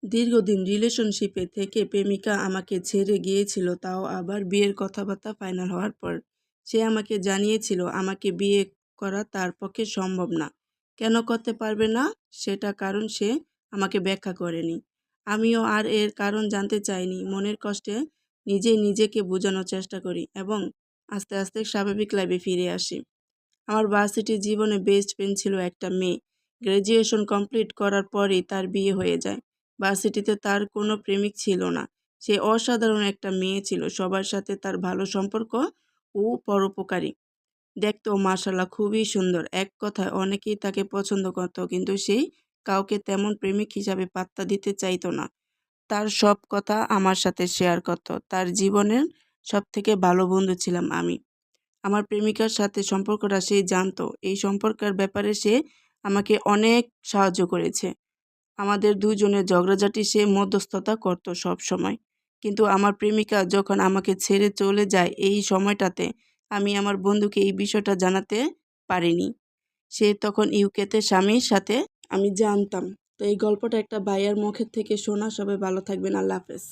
দীর্ঘদিন রিলেশনশিপে থেকে প্রেমিকা আমাকে ছেড়ে গিয়েছিল, তাও আবার বিয়ের কথাবার্তা ফাইনাল হওয়ার পর। সে আমাকে জানিয়েছিল আমাকে বিয়ে করা তার পক্ষে সম্ভব না। কেন করতে পারবে না সেটা কারণ সে আমাকে ব্যাখ্যা করেনি। আমিও আর এর কারণ জানতে চাইনি। মনের কষ্টে নিজেই নিজেকে বোঝানোর চেষ্টা করি এবং আস্তে আস্তে স্বাভাবিক লাইফে ফিরে আসি। আমার ভার্সিটি জীবনে বেস্ট ফ্রেন্ড ছিল একটা মেয়ে। গ্র্যাজুয়েশন কমপ্লিট করার পরেই তার বিয়ে হয়ে যায়। ভার্সিটিতে তার কোনো প্রেমিক ছিল না। সে অসাধারণ একটা মেয়ে ছিল। সবার সাথে তার ভালো সম্পর্ক ও পরোপকারী। দেখতেও মাশাআল্লাহ খুবই সুন্দর। এক কথায় অনেকেই তাকে পছন্দ করত, কিন্তু সে কাউকে তেমন প্রেমিক হিসাবে পাত্তা দিতে চাইতো না। তার সব কথা আমার সাথে শেয়ার করত। তার জীবনের সবথেকে ভালো বন্ধু ছিলাম আমি। আমার প্রেমিকার সাথে সম্পর্কটা সে জানতো। এই সম্পর্কের ব্যাপারে সে আমাকে অনেক সাহায্য করেছে। আমাদের দুজনের ঝগড়াঝাটি সে মধ্যস্থতা করত সবসময়। কিন্তু আমার প্রেমিকা যখন আমাকে ছেড়ে চলে যায়, এই সময়টাতে আমি আমার বন্ধুকে এই বিষয়টা জানাতে পারিনি। সে তখন ইউকেতে স্বামীর সাথে। আমি জানতাম। তো এই গল্পটা একটা ভাইয়ার মুখের থেকে শোনা। সবাই ভালো থাকবেন। আল্লাহ হাফেজ।